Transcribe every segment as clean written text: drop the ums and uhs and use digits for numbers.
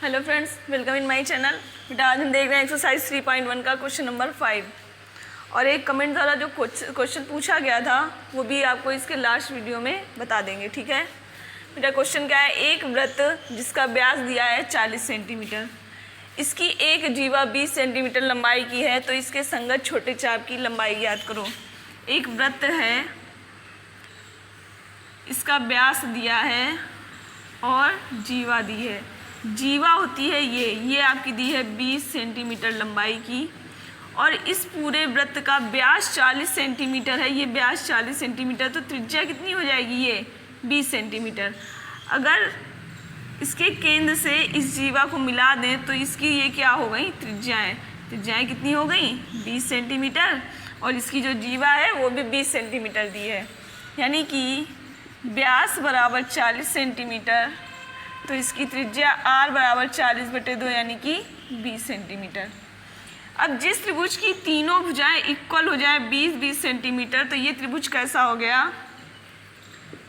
Hello friends, welcome in my channel. बेटा आज हम देख रहे हैं एक्सरसाइज 3.1 का क्वेश्चन नंबर 5 और एक कमेंट द्वारा जो क्वेश्चन पूछा गया था वो भी आपको इसके लास्ट वीडियो में बता देंगे। ठीक है बेटा, क्वेश्चन क्या है। एक वृत्त जिसका व्यास दिया है 40 सेंटीमीटर, इसकी एक जीवा 20 सेंटीमीटर लंबाई की है, तो इसके संगत छोटे चाप की लंबाई ज्ञात करो। एक वृत्त है, इसका व्यास दिया है और जीवा दी है। जीवा होती है ये आपकी दी है 20 सेंटीमीटर लंबाई की, और इस पूरे वृत्त का व्यास 40 सेंटीमीटर है। ये व्यास 40 सेंटीमीटर, तो त्रिज्या कितनी हो जाएगी? ये 20 सेंटीमीटर। अगर इसके केंद्र से इस जीवा को मिला दें तो इसकी ये क्या हो गई? त्रिज्याएँ कितनी हो गई? 20 सेंटीमीटर, और इसकी जो जीवा है वो भी 20 सेंटीमीटर दी है, यानी कि व्यास बराबर 40 सेंटीमीटर, तो इसकी त्रिज्या r बराबर 40/2 यानी कि 20 सेंटीमीटर। अब जिस त्रिभुज की तीनों भुजाएं इक्वल हो जाए 20-20 सेंटीमीटर, तो ये त्रिभुज कैसा हो गया?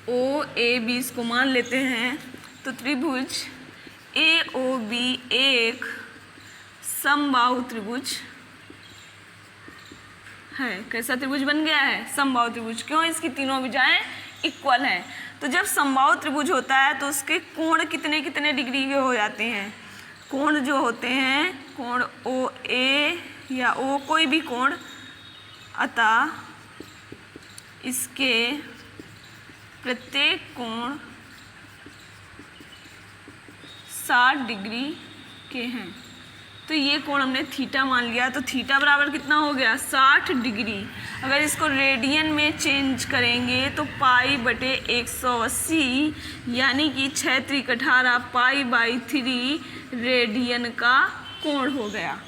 OAB इसको मान लेते हैं, तो त्रिभुज AOB एक समबाहु त्रिभुज है। कैसा त्रिभुज बन गया है? समबाहु त्रिभुज। क्यों? इसकी तीनों भुजाएं इक्वल हैं। तो जब समबाहु त्रिभुज होता है तो उसके कोण कितने कितने डिग्री के हो जाते हैं? कोण जो होते हैं, कोण OA या O कोई भी कोण, अतः इसके प्रत्येक कोण 60 डिग्री के हैं। तो ये कोण हमने थीटा मान लिया, तो थीटा बराबर कितना हो गया? 60 डिग्री। अगर इसको रेडियन में चेंज करेंगे तो π/180 यानी कि 6 × 18 π/3 रेडियन का कोण हो गया।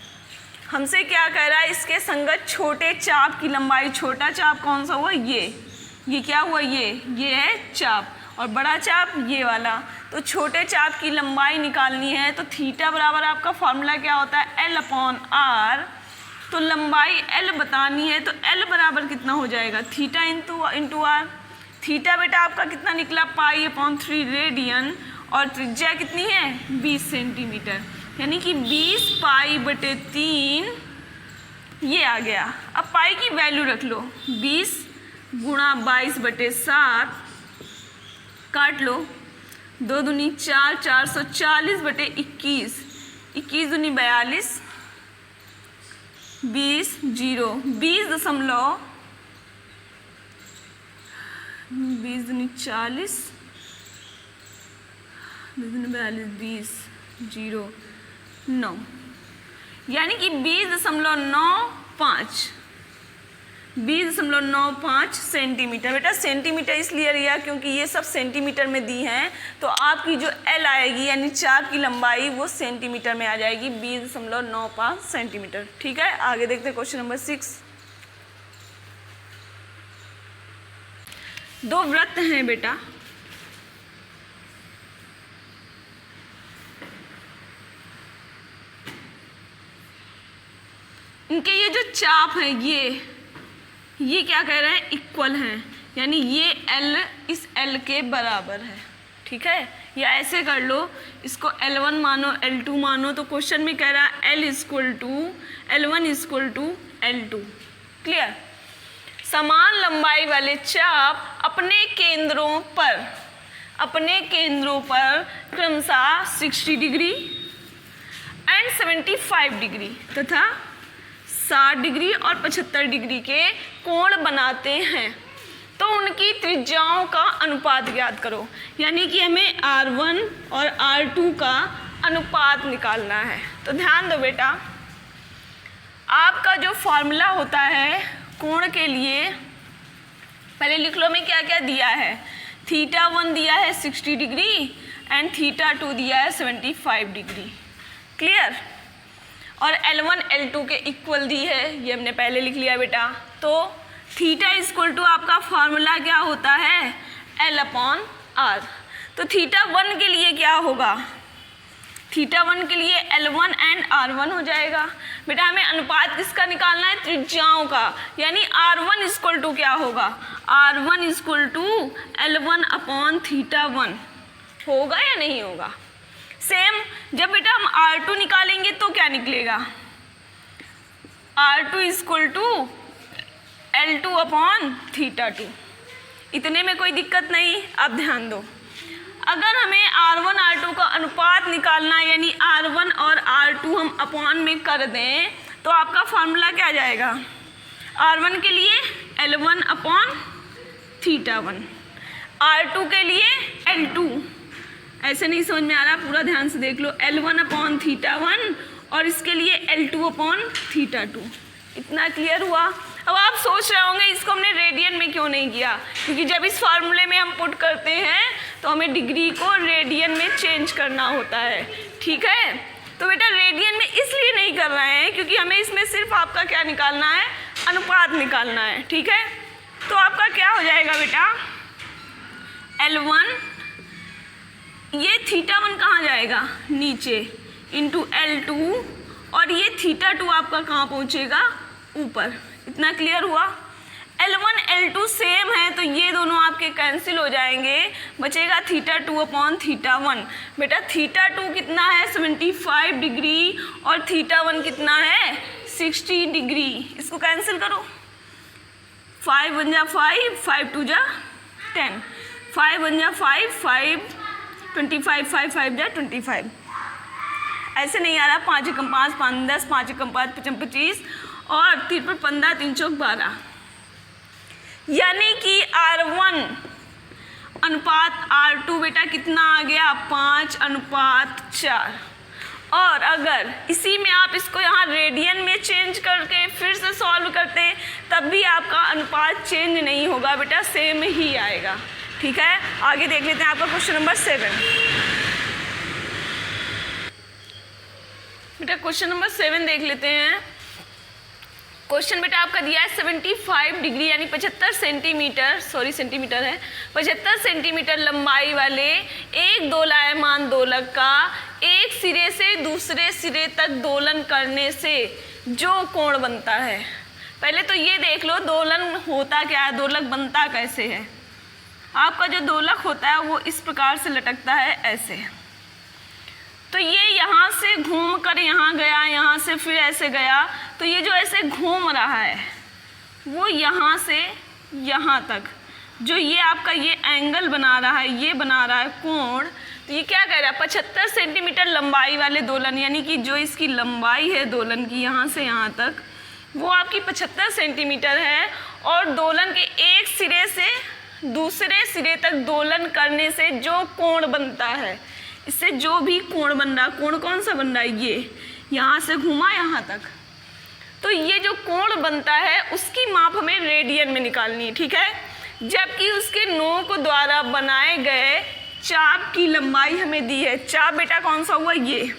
हमसे क्या कह रहा है? इसके संगत छोटे चाप की लंबाई। छोटा चाप कौन सा हुआ? ये क्या हुआ? ये है चाप, और बड़ा चाप ये वाला। तो छोटे चाप की लंबाई निकालनी है, तो थीटा बराबर आपका फॉर्मूला क्या होता है? L/r। तो लंबाई L बतानी है, तो L बराबर कितना हो जाएगा? Theta into r। थीटा बेटा आपका कितना निकला? π/3 रेडियन, और त्रिज्या कितनी है? 20 सेंटीमीटर, यानी कि 20 π/3 ये आ गया। अब पाई की वैल्यू रख लो, 20 × 22/7 काट लो, 2 दूनी 4, 440/21, 21 दूनी 42, 20 0, 20 दूनी 40, 2 दूनी 42, 20 0 9, यानी कि 20.95 सेंटीमीटर। बेटा सेंटीमीटर इसलिए लिया क्योंकि ये सब सेंटीमीटर में दी हैं, तो आपकी जो L आएगी यानी चाप की लंबाई वो सेंटीमीटर में आ जाएगी, 20.95 सेंटीमीटर। ठीक है, आगे देखते हैं क्वेश्चन नंबर 6। दो वृत्त हैं बेटा, इनके ये जो चाप है ये क्या कह रहे हैं? इक्वल हैं, यानी ये L इस L के बराबर है। ठीक है, या ऐसे कर लो, इसको L1 मानो L2 मानो, तो क्वेश्चन में कह रहा है L=L1 L2। क्लियर? समान लंबाई वाले चाप अपने केंद्रों पर क्रमशः 60 डिग्री एंड 75 डिग्री तथा 60 डिग्री और 75 डिग्री के कोण बनाते हैं, तो उनकी त्रिज्याओं का अनुपात ज्ञात करो। यानी कि हमें R1 और R2 का अनुपात निकालना है। तो ध्यान दो बेटा, आपका जो फॉर्मूला होता है कोण के लिए, पहले लिख लो में क्या क्या दिया है। θ1 दिया है 60 डिग्री एंड θ2 दिया है 75 डिग्री। क्लियर? और L1 L2 के इक्वल दी है, ये हमने पहले लिख लिया बेटा। तो θ आपका फॉर्मूला क्या होता है? L/r। तो θ1 के लिए क्या होगा? θ1 के लिए L1 एंड R1 हो जाएगा। बेटा हमें अनुपात किसका निकालना है? त्रिज्याओं का, यानी R1 क्या होगा? R1 L1/θ1 होगा या नहीं होगा? सेम जब बेटा हम R2 निकालेंगे तो क्या निकलेगा, R2 equal to L2 upon θ2। इतने में कोई दिक्कत नहीं। अब ध्यान दो, अगर हमें R1 R2 का अनुपात निकालना है, यानी R1 और R2 हम अपॉन में कर दें, तो आपका फॉर्मूला क्या जाएगा, R1 के लिए L1 अपॉन θ1, R2 के लिए L2। ऐसे नहीं समझ में आ रहा, पूरा ध्यान से देख लो, L1 अपॉन θ1 और इसके लिए L2 अपॉन θ2। इतना क्लियर हुआ। अब आप सोच रहे होंगे इसको हमने रेडियन में क्यों नहीं किया, क्योंकि जब इस फार्मूले में हम पुट करते हैं तो हमें डिग्री को रेडियन में चेंज करना होता है, ठीक है। तो बेटा रेडियन में इसलिए नहीं कर रहे हैं क्योंकि हमें इसमें सिर्फ आपका क्या निकालना है, अनुपात निकालना है, ठीक है। तो आपका क्या हो जाएगा बेटा, L1, ये θ1 कहाँ जाएगा, नीचे, इंटू L2, और ये θ2 आपका कहाँ पहुँचेगा, ऊपर। इतना क्लियर हुआ। L1 L2 सेम है तो ये दोनों आपके कैंसिल हो जाएंगे, बचेगा θ2 अपॉन θ1। बेटा θ2 कितना है, 75 डिग्री, और θ1 कितना है, 60 डिग्री। इसको कैंसिल करो, 5 1 जा 5, 5 2 जा 10, 5 1 जा 5, 5 25, 5 5 जा 25। ऐसे नहीं आ रहा, 5 एकम 5, 5 10, 5 एकम 5 55 25, और 3 पर 15, 3 चौक 12, यानी कि R1 अनुपात R2 बेटा कितना आ गया, 5:4। और अगर इसी में आप इसको यहाँ रेडियन में चेंज करके फिर से सॉल्व करते तब भी आपका अनुपात चेंज नहीं होगा बेटा, सेम ही आएगा, ठीक है। आगे देख लेते हैं आपका क्वेश्चन नंबर 7। बेटा क्वेश्चन नंबर 7 देख लेते हैं। क्वेश्चन बेटा आपका दिया है 75 डिग्री यानी 75 सेंटीमीटर, सॉरी सेंटीमीटर है, 75 सेंटीमीटर लंबाई वाले एक दोलायमान दोलक का एक सिरे से दूसरे सिरे तक दोलन करने से जो कोण बनता है। पहले तो ये देख लो दोलन होता क्या है, दोलक बनता कैसे है। आपका जो दोलक होता है वो इस प्रकार से लटकता है ऐसे, तो ये यहाँ से घूम कर यहाँ गया, यहाँ से फिर ऐसे गया, तो ये जो ऐसे घूम रहा है वो यहाँ से यहाँ तक जो ये आपका ये एंगल बना रहा है, ये बना रहा है कोण, तो ये क्या कह रहा है, 75 सेंटीमीटर लंबाई वाले दोलन, यानी कि जो इसकी लंबाई है दोलन की यहाँ से यहाँ तक वो आपकी 75 सेंटीमीटर है, और दोलन के एक सिरे से दूसरे सिरे तक दोलन करने से जो कोण बनता है, इससे जो भी कोण बन रहा, कोण कौन सा बन रहा है, ये यहाँ से घुमा यहाँ तक, तो ये जो कोण बनता है उसकी माप हमें रेडियन में निकालनी है, ठीक है। जबकि उसके नोक द्वारा बनाए गए चाप की लंबाई हमें दी है। चाप बेटा कौन सा हुआ, ये,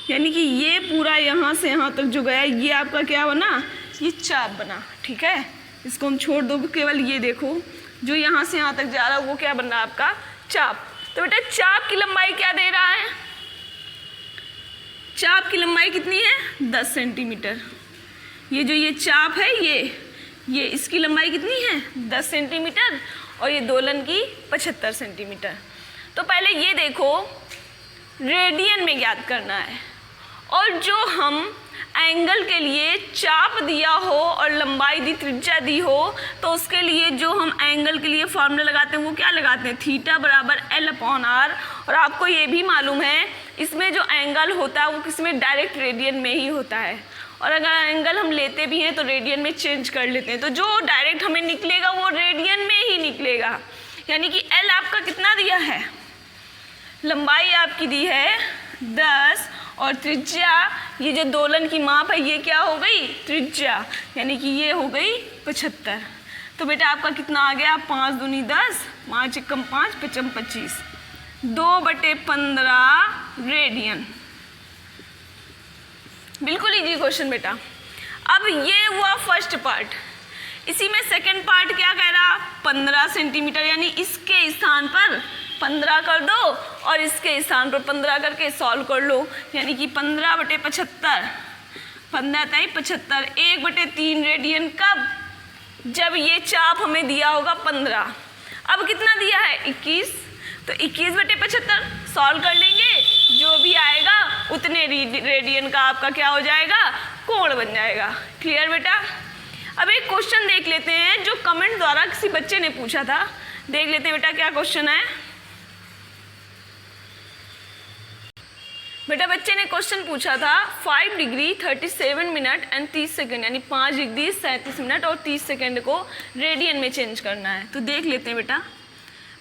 यानी कि ये पूरा यहाँ से यहाँ तक जो गया ये आपका क्या बना, ये चाप बना, ठीक है। इसको हम छोड़ दो, केवल ये देखो जो यहाँ से यहाँ तक जा रहा है वो क्या बन रहा है, आपका चाप। तो बेटा चाप की लंबाई क्या दे रहा है, चाप की लंबाई कितनी है, 10 सेंटीमीटर। ये जो ये चाप है ये इसकी लंबाई कितनी है, 10 सेंटीमीटर, और ये दोलन की 75 सेंटीमीटर। तो पहले ये देखो रेडियन में ज्ञात करना है, और जो हम एंगल के लिए चाप दिया हो और लंबाई दी, त्रिज्या दी हो, तो उसके लिए जो हम एंगल के लिए फॉर्मूला लगाते हैं वो क्या लगाते हैं, थीटा बराबर L/R। और आपको ये भी मालूम है इसमें जो एंगल होता है वो किसमें, डायरेक्ट रेडियन में ही होता है, और अगर एंगल हम लेते भी हैं तो रेडियन में चेंज कर लेते हैं, तो जो डायरेक्ट हमें निकलेगा वो रेडियन में ही निकलेगा। यानी कि L आपका कितना दिया है, लंबाई आपकी दी है 10, और त्रिज्या, ये जो दोलन की माप है ये क्या हो गई, त्रिज्या, यानी कि ये हो गई 75। तो बेटा आपका कितना आ गया, 5 दूनी 10, 5 एकम 5, 55 25, 2/15 रेडियन। बिल्कुल इजी क्वेश्चन बेटा। अब ये हुआ फर्स्ट पार्ट, इसी में सेकंड पार्ट क्या कह रहा, 15 सेंटीमीटर, यानी इसके स्थान पर 15 कर दो और इसके स्थान पर 15 करके सॉल्व कर लो, यानी कि 15/75, 15×75, 1/3 रेडियन। कब, जब ये चाप हमें दिया होगा 15। अब कितना दिया है, 21, तो 21/75 सॉल्व कर लेंगे, उतने रेडियन का आपका क्या हो जाएगा, कोण बन जाएगा। क्लियर बेटा। अब एक क्वेश्चन देख लेते हैं जो कमेंट द्वारा किसी बच्चे ने पूछा था। देख लेते हैं बेटा क्या क्वेश्चन है। बेटा बच्चे ने क्वेश्चन पूछा था 5 डिग्री 37 मिनट एंड 30 सेकंड, यानी 5 डिग्री 37 मिनट और 30 सेकंड को रेडियन में चेंज करना है। तो देख लेते हैं बेटा।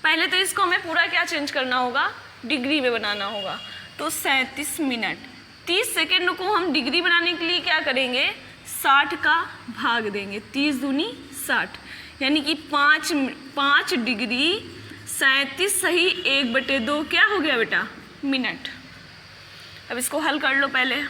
पहले तो इसको हमें पूरा क्या चेंज करना होगा, डिग्री में बनाना होगा। तो 37 मिनट 30 सेकंड को हम डिग्री बनाने के लिए क्या करेंगे, 60 का भाग देंगे। 30 दूनी 60, यानी कि 5 डिग्री 37 सही 1/2 क्या हो गया बेटा, मिनट। अब इसको हल कर लो पहले।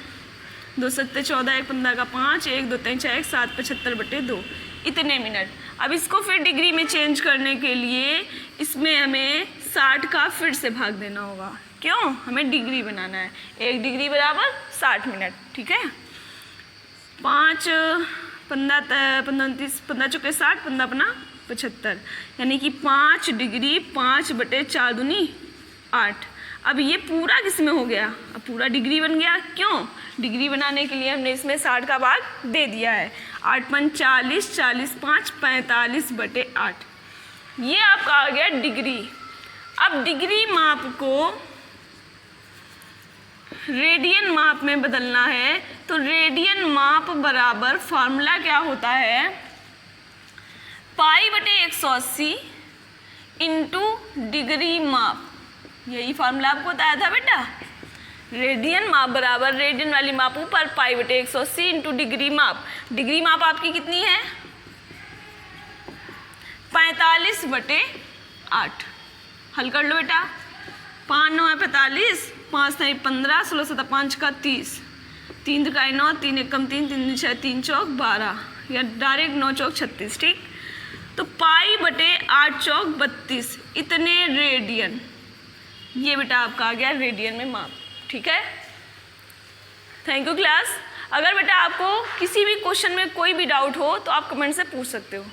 2 सत्ते 14, 1 15 का 5, 1 2 3 4 1 7 75/2 इतने मिनट। अब इसको फिर डिग्री में चेंज करने के लिए इसमें हमें 60 का फिर से भाग देना होगा। क्यों, हमें डिग्री बनाना है। 1 डिग्री बराबर 60 मिनट, ठीक है। 5 15 29 15 चौके 60, 15 अपना 75, यानी कि 5 डिग्री 5/4 दूनी 8। अब ये पूरा किस में हो गया, अब पूरा डिग्री बन गया। क्यों, डिग्री बनाने के लिए हमने इसमें 60 का भाग दे दिया है। 8 5 40, 40 5 45/8, ये आपका आ गया डिग्री। अब डिग्री माप को रेडियन माप में बदलना है, तो रेडियन माप बराबर फार्मूला क्या होता है, π/180 इंटू डिग्री माप। यही फार्मूला आपको बताया था बेटा। रेडियन माप बराबर रेडियन वाली माप ऊपर π/180 इंटू डिग्री माप। डिग्री माप आपकी कितनी है, 45/8। हल कर लो बेटा। 5 9 है 45, 5 नहीं 15, 16 7 5 का 30, 3 का 9, 3 1 कम 3, 3 6 3 चौक 12, या डायरेक्ट 9 चौक 36, ठीक। तो π/8 चौक 32 इतने रेडियन। ये बेटा आपका आ गया रेडियन में माप, ठीक है। Thank you class. अगर बेटा आपको किसी भी क्वेश्चन में कोई भी डाउट हो तो आप कमेंट से पूछ सकते हो।